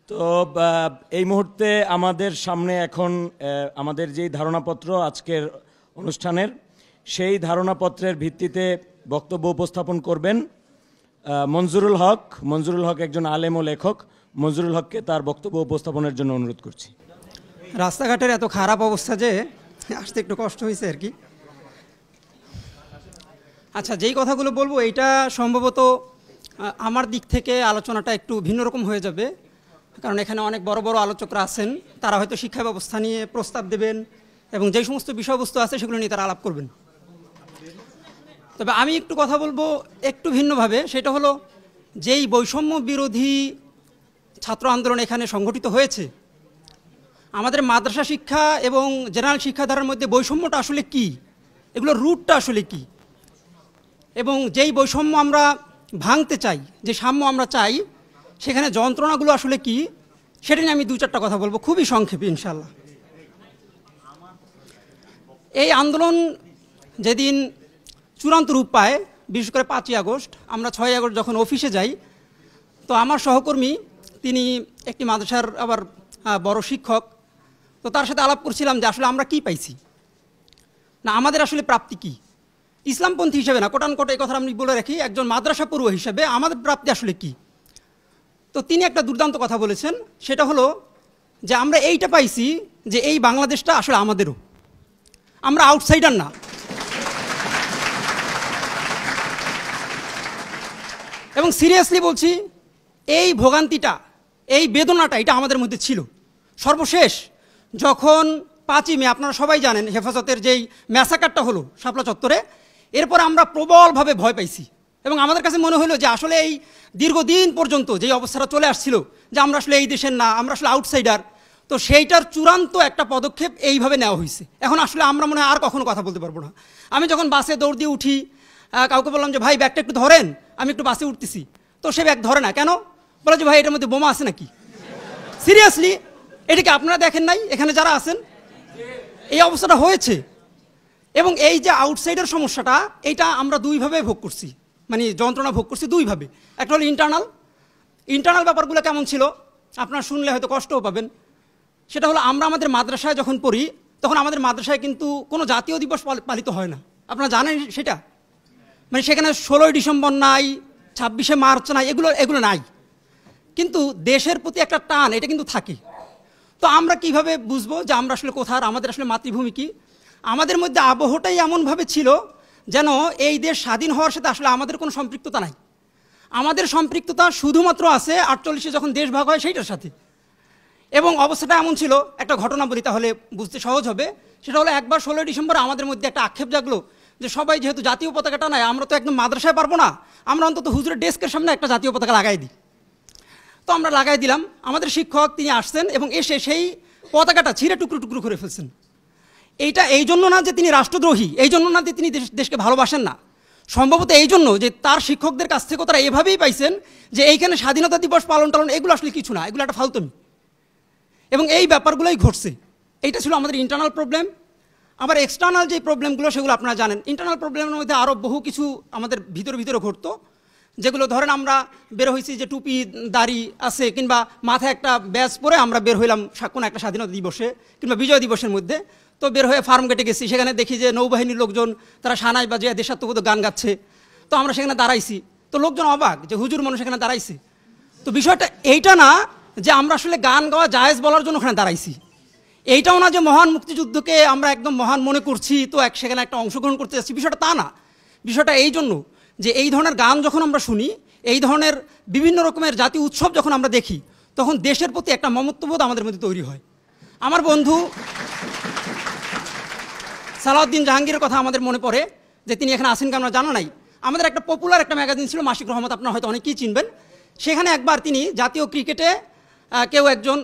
তো এই মুহূর্তে আমাদের সামনে এখন আমাদের যেই ধারণাপত্র আজকের অনুষ্ঠানের, সেই ধারণাপত্রের ভিত্তিতে বক্তব্য উপস্থাপন করবেন মঞ্জুরুল হক। মঞ্জুরুল হক একজন আলেম ও লেখক। মঞ্জুরুল হককে তার বক্তব্য উপস্থাপনের জন্য অনুরোধ করছি। রাস্তাঘাটের এত খারাপ অবস্থা যে আসতে একটু কষ্ট হয়েছে আর কি। আচ্ছা, যেই কথাগুলো বলবো এইটা সম্ভবত আমার দিক থেকে আলোচনাটা একটু ভিন্ন রকম হয়ে যাবে, কারণ এখানে অনেক বড় বড় আলোচকরা আছেন, তারা হয়তো শিক্ষা ব্যবস্থা নিয়ে প্রস্তাব দেবেন এবং যেই সমস্ত বিষয়বস্তু আছে সেগুলো নিয়ে তারা আলাপ করবেন। তবে আমি একটু কথা বলবো একটু ভিন্নভাবে। সেটা হলো, যেই বৈষম্য বিরোধী ছাত্র আন্দোলন এখানে সংগঠিত হয়েছে, আমাদের মাদ্রাসা শিক্ষা এবং জেনারেল শিক্ষাধারার মধ্যে বৈষম্যটা আসলে কি, এগুলোর রুটটা আসলে কি, এবং যেই বৈষম্য আমরা ভাঙতে চাই, যে সাম্য আমরা চাই, সেখানে যন্ত্রণাগুলো আসলে কি, সেটা নিয়ে আমি দু চারটা কথা বলবো খুবই সংক্ষেপে ইনশাল্লাহ। এই আন্দোলন যেদিন চূড়ান্ত রূপ পায়, বিশেষ করে 5ই আগস্ট, আমরা 6ই আগস্ট যখন অফিসে যাই, তো আমার সহকর্মী তিনি একটি মাদ্রাসার আবার বড় শিক্ষক, তো তার সাথে আলাপ করছিলাম যে আসলে আমরা কি পাইছি, না আমাদের আসলে প্রাপ্তি কি। ইসলামপন্থী হিসেবে না, কোটান কোট এই কথা আমি বলে রাখি, একজন মাদ্রাসা পড়ুয়া হিসেবে আমাদের প্রাপ্তি আসলে কি। তো তিনি একটা দুর্দান্ত কথা বলেছেন, সেটা হলো যে আমরা এইটা পাইছি যে এই বাংলাদেশটা আসলে আমাদেরও, আমরা আউটসাইডার না। এবং সিরিয়াসলি বলছি, এই ভোগান্তিটা, এই বেদনাটা, এটা আমাদের মধ্যে ছিল। সর্বশেষ যখন 5ই মে আপনারা সবাই জানেন হেফাজতের যেই ম্যাসাকারটা হলো শাপলা চত্বরে, এরপর আমরা প্রবলভাবে ভয় পাইছি এবং আমাদের কাছে মনে হলো যে আসলে এই দীর্ঘদিন পর্যন্ত যেই অবস্থাটা চলে আসছিল যে আমরা আসলে এই দেশের না, আমরা আসলে আউটসাইডার, তো সেইটার চূড়ান্ত একটা পদক্ষেপ এইভাবে নেওয়া হয়েছে। এখন আসলে আমরা মনে হয় আর কখনো কথা বলতে পারবো না। আমি যখন বাসে দৌড় দিয়ে উঠি, কাউকে বললাম যে ভাই ব্যাগটা একটু ধরেন, আমি একটু বাসে উঠতেছি, তো সে ব্যাগ ধরে না। কেন? বলে যে ভাই এটার মধ্যে বোমা আছে নাকি। সিরিয়াসলি, এটাকে আপনারা দেখেন নাই? এখানে যারা আছেন, এই অবস্থাটা হয়েছে। এবং এই যে আউটসাইডার সমস্যাটা, এইটা আমরা দুইভাবে ভোগ করছি, মানে যন্ত্রণা ভোগ করছি দুইভাবে। একটা হলো ইন্টারনাল ব্যাপারগুলো কেমন ছিল আপনারা শুনলে হয়তো কষ্টও পাবেন। সেটা হলো, আমরা আমাদের মাদ্রাসায় যখন পড়ি, তখন আমাদের মাদ্রাসায় কিন্তু কোনো জাতীয় দিবস পালিত হয় না, আপনারা জানেন সেটা। মানে সেখানে 16ই ডিসেম্বর নাই, 26শে মার্চ নাই, এগুলো নাই, কিন্তু দেশের প্রতি একটা টান এটা কিন্তু থাকে। তো আমরা কিভাবে বুঝবো যে আমরা আসলে কোথার, আমাদের আসলে মাতৃভূমি কি। আমাদের মধ্যে আবহটাই এমনভাবে ছিল যেন এই দেশ স্বাধীন হওয়ার সাথে আসলে আমাদের কোনো সম্পৃক্ততা নাই। আমাদের সম্পৃক্ততা শুধুমাত্র আছে 48-এ যখন দেশ ভাগ হয় সেইটার সাথে। এবং অবস্থাটা এমন ছিল, একটা ঘটনা বলি তাহলে বুঝতে সহজ হবে। সেটা হলো, একবার 16ই ডিসেম্বর আমাদের মধ্যে একটা আক্ষেপ জাগলো যে সবাই যেহেতু জাতীয় পতাকাটা নাই, আমরা তো একদম মাদ্রাসায় পারবো না, আমরা অন্তত হুজুরের ডেস্কের সামনে একটা জাতীয় পতাকা লাগাই দিই। তো আমরা লাগাই দিলাম। আমাদের শিক্ষক তিনি আসছেন এবং এসে সেই পতাকাটা ছিঁড়ে টুকরো টুকরো করে ফেলছেন। এইটা এই জন্য না যে তিনি রাষ্ট্রদ্রোহী, এই জন্য না যে তিনি দেশকে ভালোবাসেন না, সম্ভবত এই জন্য যে তার শিক্ষকদের কাছ থেকে তারা এভাবেই পাইছেন যে এইখানে স্বাধীনতা দিবস পালন এগুলো আসলে কিছু না, এগুলো একটা ফালতুমি। এবং এই ব্যাপারগুলোই ঘটছে। এইটা ছিল আমাদের ইন্টারনাল প্রবলেম। আবার এক্সটার্নাল যে প্রবলেমগুলো সেগুলো আপনারা জানেন। ইন্টারনাল প্রবলেমের মধ্যে আরও বহু কিছু আমাদের ভিতরে ঘটতো, যেগুলো ধরেন আমরা বের হয়েছি যে টুপি দাড়ি আছে, কিংবা মাথায় একটা ব্যাজ পরে আমরা বের হইলাম কোনো একটা স্বাধীনতা দিবসে কিংবা বিজয় দিবসের মধ্যে। তো বের হয়ে ফার্ম গেটে গেছি, সেখানে দেখি যে নৌবাহিনীর লোকজন তারা সানাই বাজিয়ে দেশাত্মবোধক গান গাচ্ছে। তো আমরা সেখানে দাঁড়াইছি, তো লোকজন অবাক যে হুজুর মানুষ সেখানে দাঁড়াইছে। তো বিষয়টা এইটা না যে আমরা আসলে গান গাওয়া জায়েজ বলার জন্য ওখানে দাঁড়াইছি, এইটাও না যে মহান মুক্তিযুদ্ধকে আমরা একদম মহান মনে করছি তো সেখানে একটা অংশগ্রহণ করতে যাচ্ছি, বিষয়টা তা না। বিষয়টা এই জন্য যে এই ধরনের গান যখন আমরা শুনি, এই ধরনের বিভিন্ন রকমের জাতীয় উৎসব যখন আমরা দেখি, তখন দেশের প্রতি একটা মমত্ববোধ আমাদের মধ্যে তৈরি হয়। আমার বন্ধু সালাউদ্দিন জাহাঙ্গীরের কথা আমাদের মনে পড়ে, যে তিনি এখানে আসেন কেন জানা নাই। আমাদের একটা পপুলার একটা ম্যাগাজিন ছিল মাসিক রহমত, আপনারা হয়তো অনেকেই চিনবেন। সেখানে একবার তিনি জাতীয় ক্রিকেটে কেউ একজন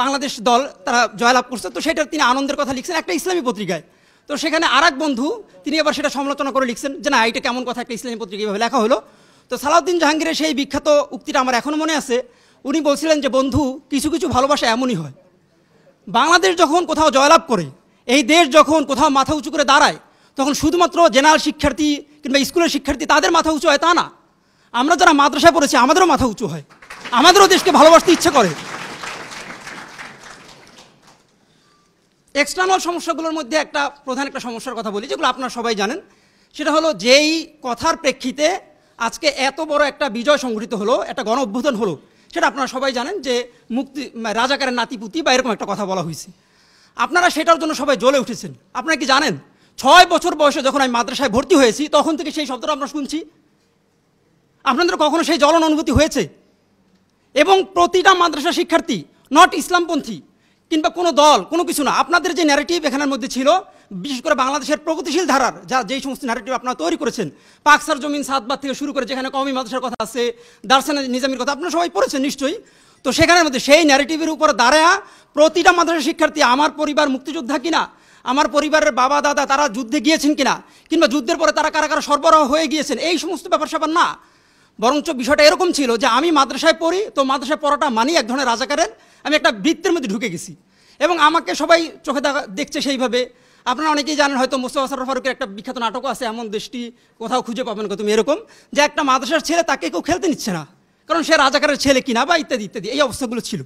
বাংলাদেশ দল তারা জয়লাভ করছে, তো সেটার তিনি আনন্দের কথা লিখছেন একটা ইসলামী পত্রিকায়। তো সেখানে আরেক বন্ধু তিনি এবার সেটা সমালোচনা করে লিখছেন যে না, এটা কেমন কথা, একটা ইসলামী পত্রিকা এইভাবে লেখা হলো। তো সালাউদ্দিন জাহাঙ্গীরের সেই বিখ্যাত উক্তিটা আমার এখনও মনে আছে। উনি বলছিলেন যে বন্ধু, কিছু কিছু ভালোবাসা এমনই হয়, বাংলাদেশ যখন কোথাও জয়লাভ করে, এই দেশ যখন কোথাও মাথা উঁচু করে দাঁড়ায়, তখন শুধুমাত্র জেনারেল শিক্ষার্থী কিংবা স্কুলের শিক্ষার্থী তাদের মাথা উঁচু হয় তা না, আমরা যারা মাদ্রাসায় পড়েছি আমাদেরও মাথা উঁচু হয়, আমাদেরও দেশকে ভালোবাসতে ইচ্ছে করে। এক্সটার্নাল সমস্যাগুলোর মধ্যে প্রধান একটা সমস্যার কথা বলি, যেগুলো আপনারা সবাই জানেন। সেটা হলো যেই কথার প্রেক্ষিতে আজকে এত বড় একটা বিজয় সংঘটিত হলো, একটা গণ অভ্যুত্থান হলো, সেটা আপনারা সবাই জানেন যে রাজাকারের নাতিপুতি বা এরকম একটা কথা বলা হয়েছে। আপনারা সেটার জন্য সবাই জ্বলে উঠেছেন। আপনারা কি জানেন 6 বছর বয়সে যখন আমি মাদ্রাসায় ভর্তি হয়েছি তখন থেকে সেই শব্দটা আমরা শুনছি। আপনাদের কখনো সেই জ্বলন অনুভূতি হয়েছে? এবং প্রতিটা মাদ্রাসা শিক্ষার্থী, নট ইসলামপন্থী কিংবা কোনো দল, কোনো কিছু না, আপনাদের যে ন্যারেটিভ এখানের মধ্যে ছিল, বিশেষ করে বাংলাদেশের প্রগতিশীল ধারার যেই সমস্ত ন্যারেটিভ আপনারা তৈরি করেছেন, পাকসার জমিন সাতবার থেকে শুরু করে যেখানে কওমি মাদ্রাসার কথা আছে, দার্সানা নিজামির কথা আপনারা সবাই পড়েছেন নিশ্চয়ই। তো সেখানের মধ্যে সেই ন্যারেটিভের উপর দাঁড়ায়া প্রতিটা মাদ্রাসা শিক্ষার্থী, আমার পরিবার মুক্তিযোদ্ধা কিনা, আমার পরিবারের বাবা দাদা তারা যুদ্ধে গিয়েছেন কিনা, কিংবা যুদ্ধের পরে তারা কারা কারা সরবরাহ হয়ে গিয়েছেন, এই সমস্ত ব্যাপার স্যাপার না। বরঞ্চ বিষয়টা এরকম ছিল যে আমি মাদ্রাসায় পড়ি, তো মাদ্রাসায় পড়াটা মানি এক ধরনের রাজাকারের, আমি একটা বৃত্তের মধ্যে ঢুকে গেছি এবং আমাকে সবাই চোখে দেখছে সেইভাবে। আপনারা অনেকেই জানেন হয়তো, মোস্তফা সরোয়ার ফারুকের একটা বিখ্যাত নাটকও আছে, এমন দেশটি কোথাও খুঁজে পাবেন না তুমি, এরকম যে একটা মাদ্রাসার ছেলে তাকে কেউ খেলতে নিচ্ছে না, কারণ সে রাজাকারের ছেলে কিনা বা ইত্যাদি ইত্যাদি, এই অবস্থাগুলো ছিল।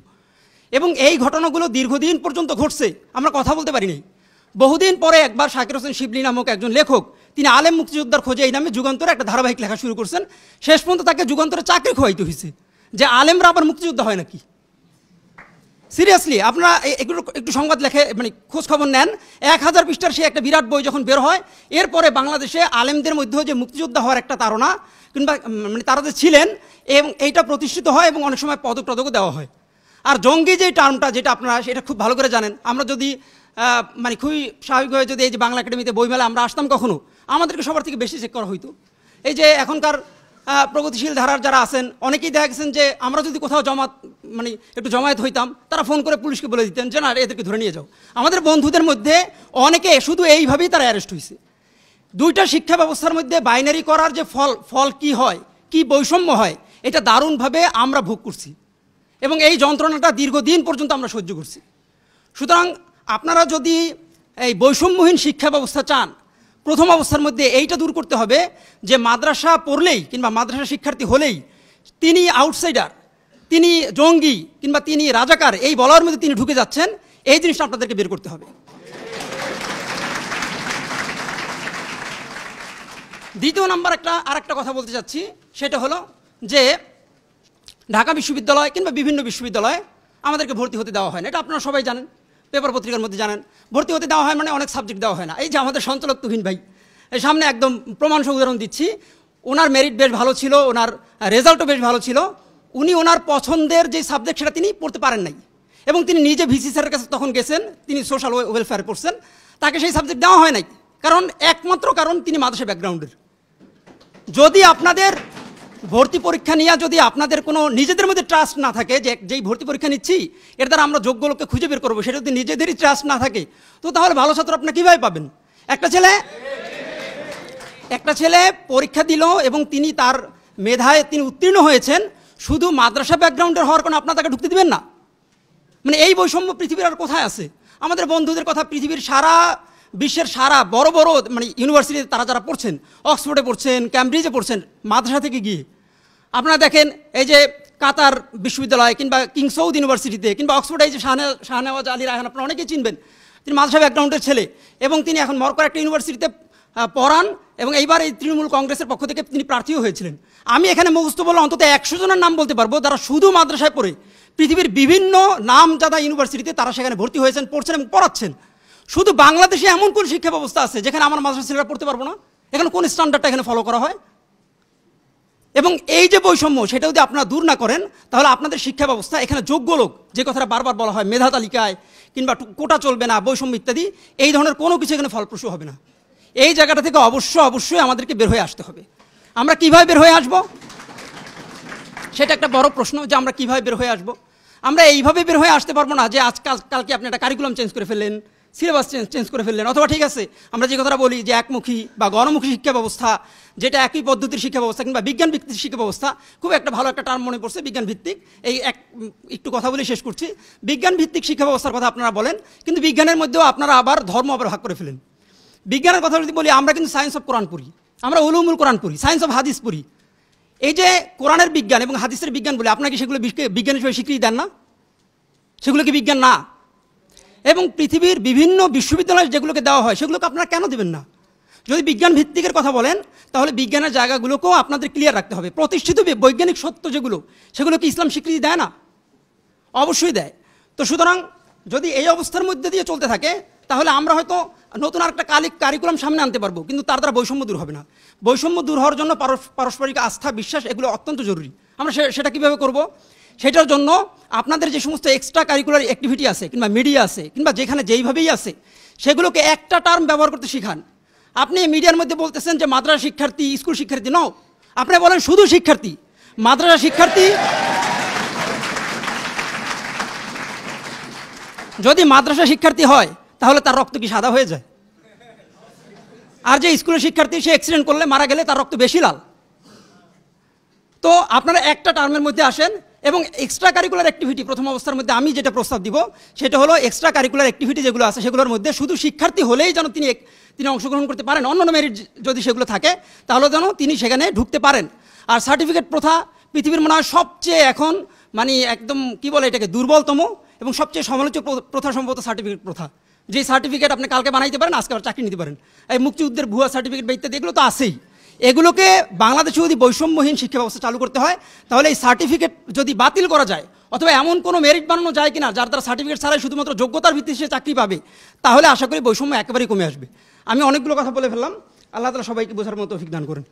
এবং এই ঘটনাগুলো দীর্ঘদিন পর্যন্ত ঘটছে, আমরা কথা বলতে পারিনি। বহুদিন পরে একবার শাকির হোসেন শিবলি নামক একজন লেখক, তিনি আলেম মুক্তিযোদ্ধার খোঁজে এই নামে যুগান্তরে একটা ধারাবাহিক লেখা শুরু করছেন। শেষ পর্যন্ত তাকে যুগান্তরে চাকরি খোয়াইতে হয়েছে, যে আলেমরা আবার মুক্তিযোদ্ধা হয় নাকি। সিরিয়াসলি আপনারা একটু সংবাদ লেখে মানে খোঁজ খবর নেন, 1000 পৃষ্ঠার সে একটা বিরাট বই যখন বের হয়, এরপরে বাংলাদেশে আলেমদের মধ্যেও যে মুক্তিযোদ্ধা হওয়ার একটা তাড়না কিংবা মানে তারা যে ছিলেন, এবং এইটা প্রতিষ্ঠিত হয় এবং অনেক সময় পদক টদকও দেওয়া হয়। আর জঙ্গি যে টার্মটা, যেটা আপনারা সেটা খুব ভালো করে জানেন, আমরা যদি মানে খুবই স্বাভাবিকভাবে যদি এই যে বাংলা একাডেমিতে বইমেলা আমরা আসতাম কখনো, আমাদেরকে সবার থেকে বেশি চেক করা হইতো। এই যে এখনকার প্রগতিশীল ধারার যারা আছেন অনেকেই দেখা গেছেন যে আমরা যদি কোথাও মানে একটু জমায়েত হইতাম, তারা ফোন করে পুলিশকে বলে দিতেন যে না, এদেরকে ধরে নিয়ে যাও। আমাদের বন্ধুদের মধ্যে অনেকে শুধু এইভাবেই তারা অ্যারেস্ট হয়েছে। দুইটা শিক্ষা ব্যবস্থার মধ্যে বাইনারি করার যে ফল কি হয়, কি বৈষম্য হয়, এটা দারুণভাবে আমরা ভোগ করছি এবং এই যন্ত্রণাটা দীর্ঘদিন পর্যন্ত আমরা সহ্য করছি। সুতরাং আপনারা যদি এই বৈষম্যহীন শিক্ষা ব্যবস্থা চান, প্রথম অবস্থার মধ্যে এইটা দূর করতে হবে যে মাদ্রাসা পড়লেই কিংবা মাদ্রাসা শিক্ষার্থী হলেই তিনি আউটসাইডার, তিনি জঙ্গি কিংবা তিনি রাজাকার, এই বলার মধ্যে তিনি ঢুকে যাচ্ছেন, এই জিনিসটা আপনাদেরকে বের করতে হবে। দ্বিতীয় নাম্বার আরেকটা কথা বলতে চাচ্ছি, সেটা হলো যে ঢাকা বিশ্ববিদ্যালয় কিংবা বিভিন্ন বিশ্ববিদ্যালয়ে আমাদেরকে ভর্তি হতে দেওয়া হয় না। এটা আপনারা সবাই জানেন, পেপার পত্রিকার মধ্যে জানেন। ভর্তি হতে দেওয়া হয় মানে অনেক সাবজেক্ট দেওয়া হয় না। এই যে আমাদের সঞ্চালক তুহিন ভাই, এই সামনে একদম প্রমাণসহ উদাহরণ দিচ্ছি, ওনার মেরিট বেশ ভালো ছিল, ওনার রেজাল্টও বেশ ভালো ছিল, উনি ওনার পছন্দের যে সাবজেক্ট সেটা তিনি পড়তে পারেন নাই এবং তিনি নিজে ভিসি স্যারের কাছে তখন গেছেন, তিনি সোশ্যাল ওয়েলফেয়ারে পড়ছেন, তাকে সেই সাবজেক্ট দেওয়া হয় নাই। একমাত্র কারণ তিনি মাদ্রাসা ব্যাকগ্রাউন্ডের। যদি আপনাদের ভর্তি পরীক্ষা নিয়ে যদি আপনাদের কোনো নিজেদের মধ্যে ট্রাস্ট না থাকে, যে যেই ভর্তি পরীক্ষা নিচ্ছি এর দ্বারা আমরা যোগ্য লোককে খুঁজে বের করবো, সেটা যদি নিজেদেরই ট্রাস্ট না থাকে, তো তাহলে ভালো ছাত্র আপনারা কীভাবে পাবেন? একটা ছেলে পরীক্ষা দিল এবং তিনি তার মেধায় তিনি উত্তীর্ণ হয়েছেন, শুধু মাদ্রাসা ব্যাকগ্রাউন্ডের হওয়ার কোনো আপনার তাকে ঢুকতে দিবেন না? মানে এই বৈষম্য পৃথিবীর আর কোথায় আছে? আমাদের বন্ধুদের কথা, পৃথিবীর বিশ্বের সারা বড় বড় মানে ইউনিভার্সিটিতে তারা যারা পড়ছেন, অক্সফোর্ডে পড়ছেন, ক্যামব্রিজে পড়ছেন, মাদ্রাসা থেকে গিয়ে আপনারা দেখেন, এই যে কাতার বিশ্ববিদ্যালয় কিংবা কিং সৌদ ইউনিভার্সিটিতে কিংবা অক্সফোর্ডে এই যে শাহনেওয়াজ আলী রায়হান, আপনারা অনেকেই চিনবেন, তিনি মাদ্রাসা ব্যাকগ্রাউন্ডের ছেলে এবং তিনি এখন মরক্কোর একটা ইউনিভার্সিটিতে পড়ান এবং এইবার এই তৃণমূল কংগ্রেসের পক্ষ থেকে তিনি প্রার্থীও হয়েছিলেন। আমি এখানে মুখস্থ বলে অন্তত 100 জনের নাম বলতে পারবো যারা শুধু মাদ্রাসায় পড়ে পৃথিবীর বিভিন্ন নামজাদা ইউনিভার্সিটিতে তারা সেখানে ভর্তি হয়েছেন, পড়ছেন এবং পড়াচ্ছেন। শুধু বাংলাদেশে এমন কোন শিক্ষা ব্যবস্থা আছে যেখানে আমার মাদ্রাসা ছেলেরা পড়তে পারবো না? এখানে কোন স্ট্যান্ডার্ডটা এখানে ফলো করা হয়? এবং এই যে বৈষম্য, সেটা যদি আপনারা দূর না করেন, তাহলে আপনাদের শিক্ষা ব্যবস্থা, এখানে যোগ্য লোক যে কথাটা বারবার বলা হয় মেধা তালিকায় কিংবা কোটা চলবে না, বৈষম্য ইত্যাদি, এই ধরনের কোনো কিছু এখানে ফলপ্রসূ হবে না। এই জায়গাটা থেকে অবশ্যই আমাদেরকে বের হয়ে আসতে হবে। আমরা কিভাবে বের হয়ে আসব, সেটা একটা বড় প্রশ্ন, যে আমরা কিভাবে বের হয়ে আসব। আমরা এইভাবে বের হয়ে আসতে পারবো না যে কালকে আপনি একটা কারিকুলাম চেঞ্জ করে ফেললেন, সিলেবাস চেঞ্জ করে ফেললেন, অথবা ঠিক আছে আমরা যে কথাটা বলি যে একমুখী বা গণমুখী শিক্ষা ব্যবস্থা, যেটা একই পদ্ধতির শিক্ষা ব্যবস্থা কিংবা বিজ্ঞান ভিত্তিক শিক্ষা ব্যবস্থা, খুব একটা ভালো একটা টার্ম মনে পড়ছে বিজ্ঞান ভিত্তিক। একটু কথা বলে শেষ করছি। বিজ্ঞান ভিত্তিক শিক্ষা ব্যবস্থার কথা আপনারা বলেন, কিন্তু বিজ্ঞানের মধ্যেও আপনারা আবার ধর্ম ভাগ করে ফেলেন। বিজ্ঞানের কথা যদি বলি, আমরা কিন্তু সায়েন্স অফ কোরআন পড়ি, আমরা উলুমুল কোরআন পড়ি, সায়েন্স অফ হাদিস পড়ি। এই যে কোরআনের বিজ্ঞান এবং হাদিসের বিজ্ঞান বলে, আপনাকে সেগুলো বিজ্ঞান হিসেবে স্বীকৃতি দেন না? সেগুলো কি বিজ্ঞান না? এবং পৃথিবীর বিভিন্ন বিশ্ববিদ্যালয় যেগুলোকে দেওয়া হয় সেগুলোকে আপনারা কেন দেবেন না? যদি বিজ্ঞান ভিত্তিকের কথা বলেন তাহলে বিজ্ঞানের জায়গাগুলোকেও আপনাদের ক্লিয়ার রাখতে হবে। প্রতিষ্ঠিত বৈজ্ঞানিক সত্য যেগুলো, সেগুলো কি ইসলাম স্বীকৃতি দেয় না? অবশ্যই দেয়। তো সুতরাং যদি এই অবস্থার মধ্যে দিয়ে চলতে থাকে তাহলে আমরা হয়তো নতুন আরেকটা কারিকুলাম সামনে আনতে পারবো, কিন্তু তার দ্বারা বৈষম্য দূর হবে না। বৈষম্য দূর হওয়ার জন্য পারস্পরিক আস্থা, বিশ্বাস এগুলো অত্যন্ত জরুরি। আমরা সেটা কীভাবে করব? সেটার জন্য আপনাদের যে সমস্ত এক্সট্রা কারিকুলার অ্যাক্টিভিটি আছে কিংবা মিডিয়া আছে কিংবা যেখানে যেইভাবেই আছে সেগুলোকে একটা টার্ম ব্যবহার করতে শিখান। আপনি মিডিয়ার মধ্যে বলতেছেন যে মাদ্রাসা শিক্ষার্থী, স্কুল শিক্ষার্থী, নও, আপনি বলেন শুধু শিক্ষার্থী। মাদ্রাসা শিক্ষার্থী, যদি মাদ্রাসা শিক্ষার্থী হয় তাহলে তার রক্ত কি সাদা হয়ে যায়? আর যে স্কুলের শিক্ষার্থী সে অ্যাক্সিডেন্ট করলে মারা গেলে তার রক্ত বেশি লাল। তো আপনারা একটা টার্মের মধ্যে আসেন এবং এক্সট্রা কারিকুলার অ্যাক্টিভিটি প্রথম অবস্থার মধ্যে আমি যেটা প্রস্তাব দিব সেটা হলো এক্সট্রা কারিকুলার অ্যাক্টিভিটি যেগুলো আছে সেগুলোর মধ্যে শুধু শিক্ষার্থী হলেই যেন তিনি অংশগ্রহণ করতে পারেন। অন্যান্য মেরিট যদি সেগুলো থাকে তাহলে যেন তিনি সেখানে ঢুকতে পারেন। আর সার্টিফিকেট প্রথা পৃথিবীর মনে হয় সবচেয়ে এখন মানে একদম কি বলে এটাকে দুর্বলতম এবং সবচেয়ে সমালোচিত প্রথা সম্ভবত সার্টিফিকেট প্রথা। যে সার্টিফিকেট আপনি কালকে বানাইতে পারেন, আজকে আবার চাকরি নিতে পারেন। এই মুক্তিযুদ্ধের ভুয়া সার্টিফিকেট বা ইত্যাদি এগুলো তো আছেই। এগুলোকে বাংলাদেশে যদি বৈষম্যহীন শিক্ষা ব্যবস্থা চালু করতে হয় তাহলে এই সার্টিফিকেট যদি বাতিল করা যায় অথবা এমন কোনো মেরিট বানানো যায় কিনা যার দ্বারা সার্টিফিকেট ছাড়াই শুধুমাত্র যোগ্যতার ভিত্তিতে সে চাকরি পাবে, তাহলে আশা করি বৈষম্য একেবারেই কমে আসবে। আমি অনেকগুলো কথা বলে ফেললাম। আল্লাহ তাআলা সবাইকে বোঝার মতো তৌফিক দান করেন।